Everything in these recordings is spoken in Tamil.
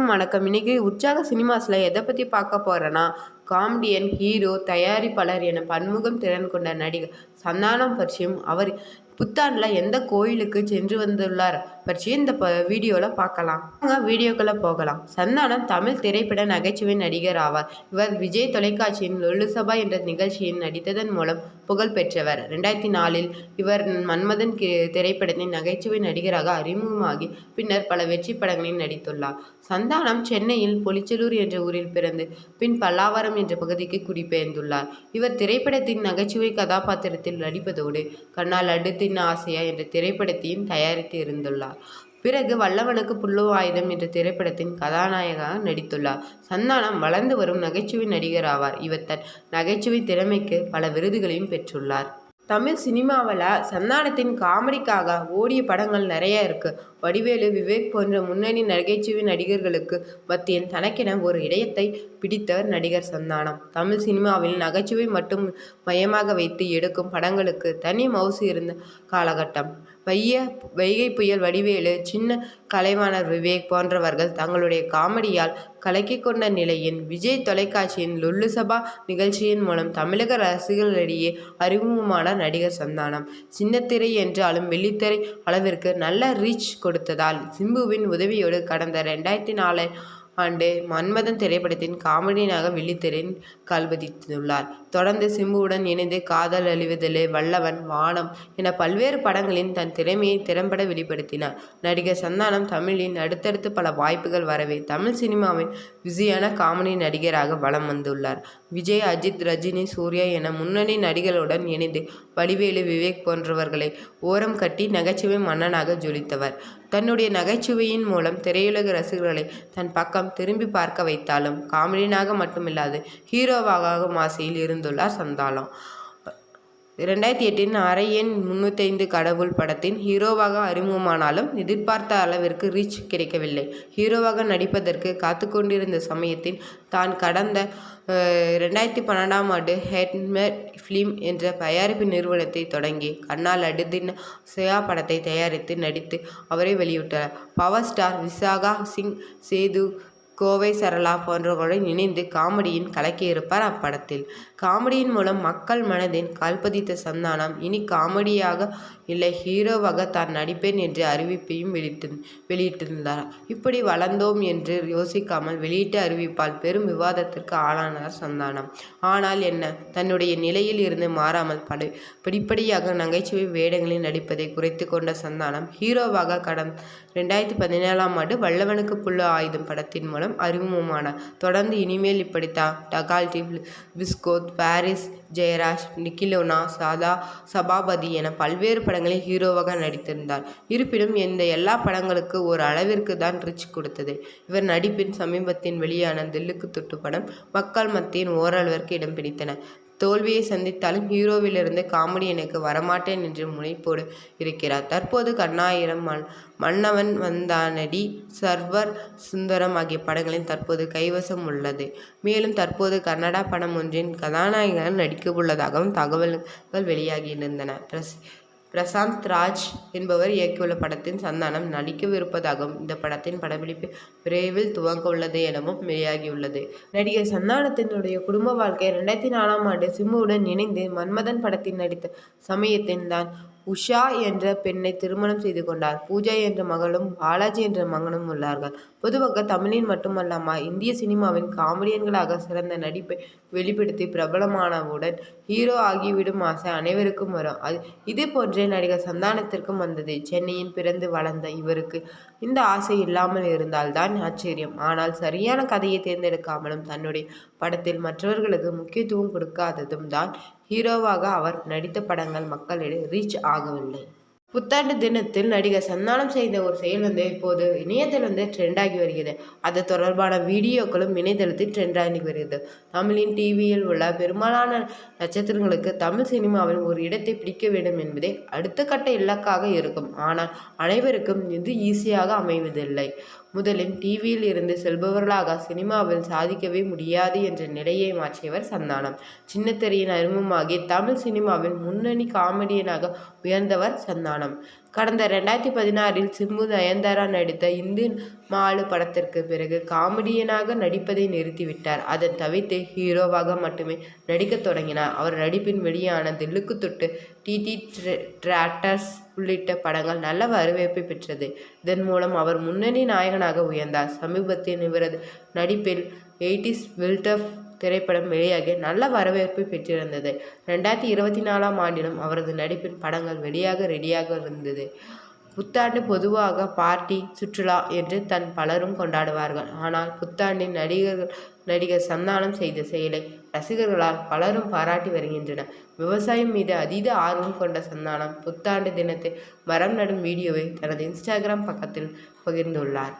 வணக்கம். இன்னைக்கு உற்சாக சினிமாஸ்ல எத பத்தி பார்க்க போறேன்னா, காமெடியன், ஹீரோ, தயாரிப்பாளர் என பன்முகம் திறன் கொண்ட நடிகர் சந்தானம் பற்றியும், அவர் புத்தாண்டுல எந்த கோயிலுக்கு சென்று வந்துள்ளார் பற்றியும் இந்த வீடியோல பார்க்கலாம். வாங்க வீடியோக்குள்ள போகலாம். சந்தானம் தமிழ் திரைப்பட நகைச்சுவை நடிகர் ஆவார். இவர் விஜய் தொலைக்காட்சியின் லொல்லு சபா என்ற நிகழ்ச்சியில் நடித்ததன் மூலம் புகழ் பெற்றவர். 2004இல் இவர் மன்மதன் திரைப்படத்தின் நகைச்சுவை நடிகராக அறிமுகமாகி பின்னர் பல வெற்றி படங்களில் நடித்துள்ளார். சந்தானம் சென்னையில் பொலிச்சலூர் என்ற ஊரில் பிறந்து பின் பல்லாவரம் என்ற பகுதிக்கு குடிபெயர்ந்துள்ளார். இவர் திரைப்படத்தின் நகைச்சுவை கதாபாத்திரத்தில் நடிப்பதோடு கண்ணால் அடுத்தின் ஆசையா என்ற திரைப்படத்தையும் தயாரித்து இருந்துள்ளார். பிறகு வல்லவனுக்கு புல்லு ஆயுதம் என்ற திரைப்படத்தின் கதாநாயகராக நடித்துள்ளார். சந்தானம் வளர்ந்து வரும் நகைச்சுவை நடிகர் ஆவார். இவர் தன் நகைச்சுவை திறமைக்கு பல விருதுகளையும் பெற்றுள்ளார். தமிழ் சினிமாவில் சந்தானத்தின் காமெடிக்காக ஓடிய படங்கள் நிறைய இருக்கு. வடிவேலு, விவேக் போன்ற முன்னணி நகைச்சுவை நடிகர்களுக்கு மத்தியில் தனக்கென ஒரு இடத்தை பிடித்தவர் நடிகர் சந்தானம். தமிழ் சினிமாவில் நகைச்சுவை மட்டும் மையமாக வைத்து எடுக்கும் படங்களுக்கு தனி மவுசு இருந்த காலகட்டம். வைகை புயல் வடிவேலு, சின்ன கலைவாணர் விவேக் போன்றவர்கள் தங்களுடைய காமெடியால் கலக்கிக் கொண்ட நிலையில் விஜய் தொலைக்காட்சியின் லொல்லு சபா நிகழ்ச்சியின் மூலம் தமிழக ரசிகர்களிடையே அறிமுகமான நடிகர் சந்தானம். சின்னத்திரை என்றாலும் வெள்ளித்திரை அளவிற்கு நல்ல ரீச் கொடுத்ததால் சிம்புவின் உதவியோடு கடந்த 2004 ஆண்டு மன்மதன் திரைப்படத்தின் காமெடியனாக வெள்ளித்திரையில் கால்பதித்துள்ளார். தொடர்ந்து சிம்புவுடன் இணைந்து காதல் அழிவதிலே, வல்லவன், வானம் என பல்வேறு படங்களின் தன் திறமையை திறம்பட வெளிப்படுத்தினார். நடிகர் சந்தானம் தமிழின் அடுத்தடுத்து பல வாய்ப்புகள் வரவே தமிழ் சினிமாவின் பிஸியான காமெடி நடிகராக வலம் வந்துள்ளார். விஜய், அஜித், ரஜினி, சூர்யா என முன்னணி நடிகர்களுடன் இணைந்து வடிவேலு, விவேக் போன்றவர்களை ஓரம் கட்டி நகைச்சுவை மன்னனாக ஜொலித்தவர். தன்னுடைய நகைச்சுவையின் மூலம் திரையுலக ரசிகர்களை தன் பக்கம் திரும்பி பார்க்க வைத்தாலும் காமெடியனாக மட்டுமில்லாது ஹீரோவாக ஆசையில் இருந்துள்ளார் சந்தானம். 2008 அரை எண் 305 கடவுள் படத்தின் ஹீரோவாக அறிமுகமானாலும் எதிர்பார்த்த அளவிற்கு ரீச் கிடைக்கவில்லை. ஹீரோவாக நடிப்பதற்கு காத்துக்கொண்டிருந்த சமயத்தில் தான் கடந்த 2012ஆம் ஆண்டு ஹேண்ட்மேட் ஃபிலிம் என்ற தயாரிப்பு நிறுவனத்தை தொடங்கி கண்ணால் அடுத்தின் ஆசையா படத்தை தயாரித்து நடித்து அவரை வெளியிட்டார். பவர் ஸ்டார் விசாகா சிங், சேது, கோவை சரளா போன்றவர்களுடன் இணைந்து காமெடியின் கலக்கியிருப்பார். அப்படத்தில் காமெடியின் மூலம் மக்கள் மனதில் கால்பதித்த சந்தானம் இனி காமெடியாக இல்லை, ஹீரோவாக தான் நடிப்பேன் என்ற அறிவிப்பையும் வெளியிட்டிருந்தார். இப்படி வளர்ந்தோம் என்று யோசிக்காமல் வெளியிட்ட அறிவிப்பால் பெரும் விவாதத்திற்கு ஆளானார் சந்தானம். ஆனால் என்ன, தன்னுடைய நிலையில் இருந்து மாறாமல் படிப்படியாக நகைச்சுவை வேடங்களில் நடிப்பதை குறைத்து கொண்ட சந்தானம் ஹீரோவாக கடந்த 2017ஆம் ஆண்டு வல்லவனுக்கு புல்லு ஆயுதம் படத்தின் மூலம் அறிமுகமானார். தொடர்ந்து இனிமேல் இப்படித்தான், டகால்டி, பிஸ்கோத், பாரிஸ், ஜெயராஜ், நிக்கிலோனா, சபாபதி என பல்வேறு படங்களில் ஹீரோவாக நடித்திருந்தார். இருப்பினும் இந்த எல்லா படங்களுக்கு ஒரு அளவிற்கு தான் ரிச் கொடுத்தது. இவர் நடிப்பின் சமீபத்தில் வெளியான தில்லுக்கு துட்டு படம் மக்கள் மத்தியில் ஓரளவிற்கு இடம் பிடித்தன. தோல்வியை சந்தித்தாலும் ஹீரோவிலிருந்து காமெடியனுக்கு வரமாட்டேன் என்று முனைப்போடு இருக்கிறார். தற்போது கண்ணாயிரம், மன்னவன் வந்தானடி, சர்வர் சுந்தரம் ஆகிய படங்களில் தற்போது கைவசம் உள்ளது. மேலும் தற்போது கன்னடா படம் ஒன்றின் கதாநாயகன் நடிக்க உள்ளதாகவும் தகவல்கள் வெளியாகியிருந்தன. பிரசாந்த் ராஜ் என்பவர் இயக்கியுள்ள படத்தின் சந்தானம் நடிக்கவிருப்பதாகவும் இந்த படத்தின் படப்பிடிப்பு விரைவில் துவங்க உள்ளது எனவும் வெளியாகியுள்ளது. நடிகர் சந்தானத்தினுடைய குடும்ப வாழ்க்கை 2004ஆம் ஆண்டு சிம்புவுடன் இணைந்து மன்மதன் படத்தில் நடித்த சமயத்தில் தான் உஷா என்ற பெண்ணை திருமணம் செய்து கொண்டார். பூஜா என்ற மகளும் பாலாஜி என்ற மகனும் உள்ளார்கள். பொதுவாக தமிழில் மட்டுமல்லாமல் இந்திய சினிமாவின் காமெடியன்களாக சிறந்த நடிப்பை வெளிப்படுத்தி பிரபலமானவுடன் ஹீரோ ஆகிவிடும் ஆசை அனைவருக்கும் வரும். இதே போன்றே நடிகர் சந்தானத்திற்கும் வந்தது. சென்னையில் பிறந்து வளர்ந்த இவருக்கு இந்த ஆசை இல்லாமல் இருந்தால்தான் ஆச்சரியம். ஆனால் சரியான கதையை தேர்ந்தெடுக்காமலும் தன்னுடைய படத்தில் மற்றவர்களுக்கு முக்கியத்துவம் கொடுக்காததும் தான் ஹீரோவாக அவர் நடித்த படங்கள் மக்களிடையே ரீச் ஆகவில்லை. புத்தாண்டு தினத்தில் நடிகர் சந்தானம் செய்த ஒரு செயல் இப்போது இணையதளம் ட்ரெண்டாகி வருகிறது. அது தொடர்பான வீடியோக்களும் இணையதளத்தில் ட்ரெண்டாகி வருகிறது. தமிழின் டிவியில் உள்ள பெரும்பாலான நட்சத்திரங்களுக்கு தமிழ் சினிமாவில் ஒரு இடத்தை பிடிக்க வேண்டும் என்பதே அடுத்த கட்ட இலக்காக இருக்கும். ஆனால் அனைவருக்கும் இது ஈஸியாக அமைவதில்லை. முதலில் டிவியில் இருந்து செல்பவர்களாக சினிமாவில் சாதிக்கவே முடியாது என்ற நிலையை மாற்றியவர் சந்தானம். சின்னத்திரையின் அறிமுகமாகி தமிழ் சினிமாவின் முன்னணி காமெடியனாக உயர்ந்தவர் சந்தானம். கடந்த 2016 சிம்பு நயன்தாரா நடித்த இந்து மாலு படத்திற்கு பிறகு காமெடியனாக நடிப்பதை நிறுத்திவிட்டார். அதன் தவிர்த்து ஹீரோவாக மட்டுமே நடிக்கத் தொடங்கினார். அவர் நடிப்பின் வெளியான தில்லுக்கு துட்டு, டிடி டிராக்டர்ஸ் உள்ளிட்ட படங்கள் நல்ல வரவேற்பை பெற்றது. இதன் மூலம் அவர் முன்னணி நாயகனாக உயர்ந்தார். சமீபத்தில் இவரது நடிப்பில் 80s பில்டப் திரைப்படம் வெளியாகி நல்ல வரவேற்பை பெற்றிருந்தது. 2024ஆம் ஆண்டிலும் அவரது நடிப்பின் படங்கள் வெளியாக ரெடியாக இருந்தது. புத்தாண்டு பொதுவாக பார்ட்டி, சுற்றுலா என்று பலரும் கொண்டாடுவார்கள். ஆனால் புத்தாண்டில் நடிகர் சந்தானம் செய்த செயலை ரசிகர்களால் பலரும் பாராட்டி வருகின்றனர். விவசாயம் மீது அதீத ஆர்வம் கொண்ட சந்தானம் புத்தாண்டு தினத்தில் மரம் நடும் வீடியோவை தனது இன்ஸ்டாகிராம் பக்கத்தில் பகிர்ந்துள்ளார்.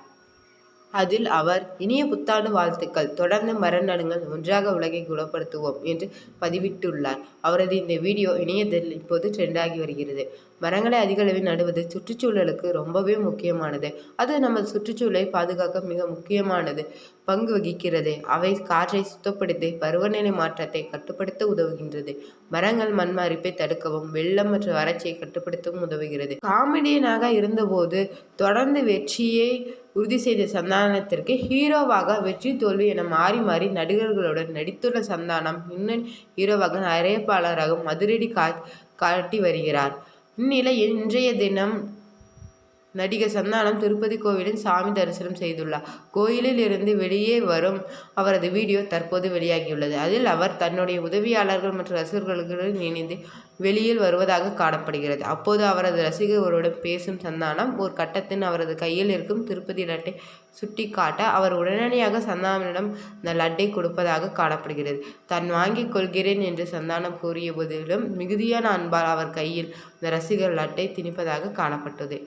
அதில் அவர், இனிய புத்தாண்டு வாழ்த்துக்கள், தொடர்ந்து மரம் நடுங்கள், ஒன்றாக உலகை குணப்படுத்துவோம் என்று பதிவிட்டுள்ளார். அவரது இந்த வீடியோ இணையத்தில் இப்போது ட்ரெண்டாகி வருகிறது. மரங்களை அதிக அளவில் நடுவது சுற்றுச்சூழலுக்கு ரொம்பவே முக்கியமானது. அது நமது சுற்றுச்சூழலை பாதுகாக்க மிக முக்கியமானது பங்கு வகிக்கிறது. அவை காற்றை சுத்தப்படுத்தி பருவநிலை மாற்றத்தை கட்டுப்படுத்த உதவுகின்றது. மரங்கள் மண் அரிப்பை தடுக்கவும், வெள்ளம் மற்றும் வறட்சியை கட்டுப்படுத்தவும் உதவுகிறது. காமெடியனாக இருந்தபோது தொடர்ந்து வெற்றியை உறுதி செய்த சந்தானத்திற்கு ஹீரோவாக வெற்றி தோல்வி என மாறி மாறி நடிகர்களுடன் நடித்துள்ள சந்தானம் முன்னணி ஹீரோவாக அறிவிப்பாளராக அதிரடி காட்டி வருகிறார். இந்நிலையில் இன்றைய தினம் நடிகர் சந்தானம் திருப்பதி கோவிலில் சாமி தரிசனம் செய்துள்ளார். கோயிலில் இருந்து வெளியே வரும் அவரது வீடியோ தற்போது வெளியாகியுள்ளது. அதில் அவர் தன்னுடைய உதவியாளர்கள் மற்றும் ரசிகர்களுடன் இணைந்து வெளியில் வருவதாக காணப்படுகிறது. அப்போது அவரது ரசிகர்களுடன் பேசும் சந்தானம் ஒரு கட்டத்தில் அவரது கையில் இருக்கும் திருப்பதி லட்டை சுட்டி காட்ட அவர் உடனடியாக சந்தானமிடம் அந்த லட்டை கொடுப்பதாக காணப்படுகிறது. தான் வாங்கிக் கொள்கிறேன் என்று சந்தானம் கூறிய போதிலும் மிகுதியான அன்பால் அவர் கையில் அந்த ரசிகர் லட்டை திணிப்பதாக காணப்பட்டது.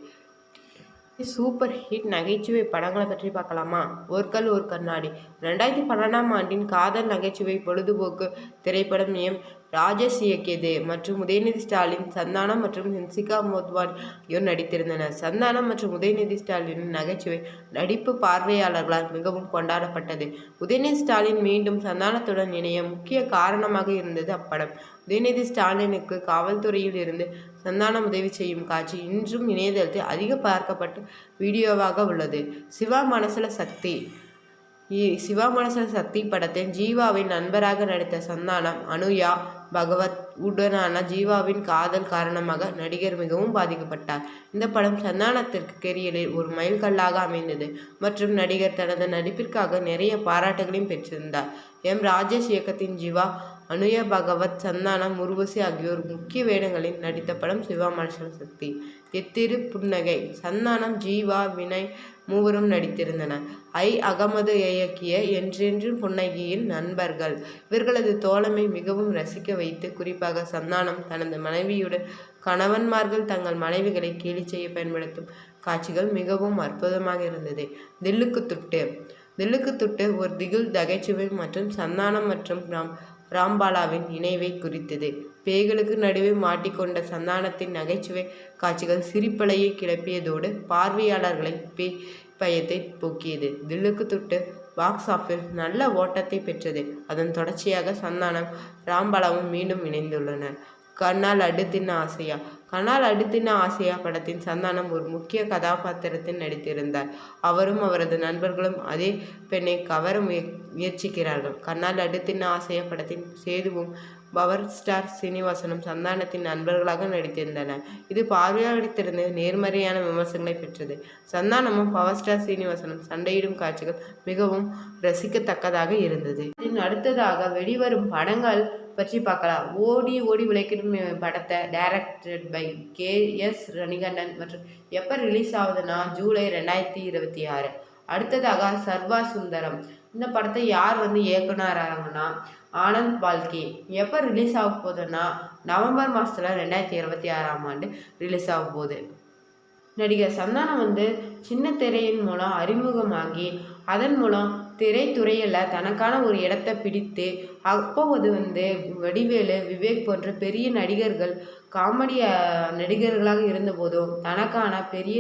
சூப்பர் ஹிட் நகைச்சுவை படங்களை பற்றி பார்க்கலாமா? ஒரு கல் ஒரு கண்ணாடி 2012ஆம் ஆண்டின் காதல் நகைச்சுவை பொழுதுபோக்கு திரைப்படம் எம். ராஜேஷ் இயக்கியது மற்றும் உதயநிதி ஸ்டாலின், சந்தானம் மற்றும் ஹன்சிகா மோத்வானி ஆகியோர் நடித்திருந்தனர். சந்தானம் மற்றும் உதயநிதி ஸ்டாலினின் நகைச்சுவை நடிப்பு பார்வையாளர்களால் மிகவும் கொண்டாடப்பட்டது. உதயநிதி ஸ்டாலின் மீண்டும் சந்தானத்துடன் இணைய முக்கிய காரணமாக இருந்தது அப்படம். உதயநிதி ஸ்டாலினுக்கு காவல்துறையில் இருந்து சந்தானம் உதவி செய்யும் காட்சி இன்றும் இணையதளத்தில் அதிக பார்க்கப்பட்ட வீடியோவாக உள்ளது. சிவா மனசுல சக்தி படத்தில் ஜீவாவின் நண்பராக நடித்த சந்தானம், அனுயா பகவத் உடனான ஜீவாவின் காதல் காரணமாக நடிகர் மிகவும் பாதிக்கப்பட்டார். இந்த படம் சந்தானத்திற்கு கெரியரில் ஒரு மைல்கல்லாக அமைந்தது மற்றும் நடிகர் தனது நடிப்பிற்காக நிறைய பாராட்டுகளையும் பெற்றிருந்தார். எம். ராஜேஷ் இயக்கத்தின் ஜீவா, அனுயா பகவத், சந்தானம், உர்வசி ஆகியோர் முக்கிய வேடங்களில் நடித்த படம் சிவா மனசுல சக்தி. எத்திரு புன்னகை சந்தானம், ஜீவா, வினய் மூவரும் நடித்திருந்தனர். அகமது இயக்கிய என்றென்றும் புன்னகையில் நண்பர்கள் இவர்களது தோழமை மிகவும் ரசிக்க வைத்து, குறிப்பாக சந்தானம் தனது மனைவியுடன் கணவன்மார்கள் தங்கள் மனைவிகளை கேலி செய்ய பயன்படுத்தும் காட்சிகள் மிகவும் அற்புதமாக இருந்தது. தில்லுக்கு துட்டு ஒரு திகில் நகைச்சுவை மற்றும் சந்தானம் மற்றும் ராம்பாலாவின் இணைவை குறித்தது. பேய்களுக்கு நடுவே மாட்டிக்கொண்ட சந்தானத்தின் நகைச்சுவை காட்சிகள் சிரிப்பலையை கிளப்பியதோடு பார்வையாளர்களை பேய் பயத்தை போக்கியது. தில்லுக்கு துட்டு பாக்ஸ் ஆஃபில் நல்ல ஓட்டத்தை பெற்றது. அதன் தொடர்ச்சியாக சந்தானம், ராம்பாலாவும் மீண்டும் இணைந்துள்ளனர். கண்ணால் அடுத்தின ஆசையா படத்தின் சந்தானம் ஒரு முக்கிய கதாபாத்திரத்தில் நடித்திருந்தார். அவரும் அவரது நண்பர்களும் அதே பெண்ணை கவர முயற்சிக்கிறார்கள். கண்ணால் அடுத்தின ஆசையா படத்தின் சேதுவும் பவர் ஸ்டார் சீனிவாசனும் சந்தானத்தின் நண்பர்களாக நடித்திருந்தனர். இது பார்வையாளர்களிடத்திலிருந்து நேர்மறையான விமர்சனங்களை பெற்றது. சந்தானமும் பவர் ஸ்டார் சீனிவாசனும் சண்டையிடும் காட்சிகள் மிகவும் ரசிக்கத்தக்கதாக இருந்தது. அடுத்ததாக வெளிவரும் படங்கள் பற்றி பார்க்கலாம். ஓடி ஓடி உழைக்கும் படத்தை டைரக்டட் பை K.S. ரணிகண்டன் மற்றும் எப்போ ரிலீஸ் ஆகுதுன்னா ஜூலை 2026. அடுத்ததாக சர்வா சுந்தரம். இந்த படத்தை யார் இயக்குனராங்கன்னா ஆனந்த் பால்கே. எப்போ ரிலீஸ் ஆக போகுதுன்னா நவம்பர் மாதத்தில் 2026ஆம் ஆண்டு ரிலீஸ் ஆக போகுது. நடிகர் சந்தானம் சின்ன திரையின் மூலம் அறிமுகமாகி அதன் மூலம் திரைத்துறையில் தனக்கான ஒரு இடத்தை பிடித்து அப்போது வடிவேலு, விவேக் போன்ற பெரிய நடிகர்கள் காமெடி நடிகர்களாக இருந்தபோதும் தனக்கான பெரிய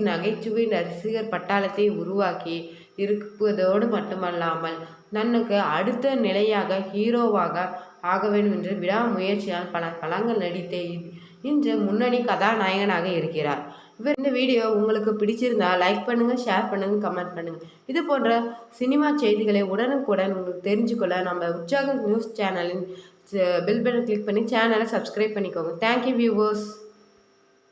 நகைச்சுவை ரசிகர் பட்டாளத்தை உருவாக்கி இருப்பதோடு மட்டுமல்லாமல் தனக்கு அடுத்த நிலையாக ஹீரோவாக ஆக வேண்டும் என்று விடாமுயற்சியால் பல படங்கள் நடித்த இன்று முன்னணி கதாநாயகனாக இருக்கிறார். இந்த வீடியோ உங்களுக்கு பிடிச்சிருந்தா லைக் பண்ணுங்கள், ஷேர் பண்ணுங்கள், கமெண்ட் பண்ணுங்கள். இது போன்ற சினிமா செய்திகளை உடனுக்குடன் உங்களுக்கு தெரிஞ்சுக்கொள்ள நம்ம உற்சாகம் நியூஸ் சேனலின் பெல் பட்டன் கிளிக் பண்ணி சேனலை சப்ஸ்கிரைப் பண்ணிக்கோங்க. Thank you viewers.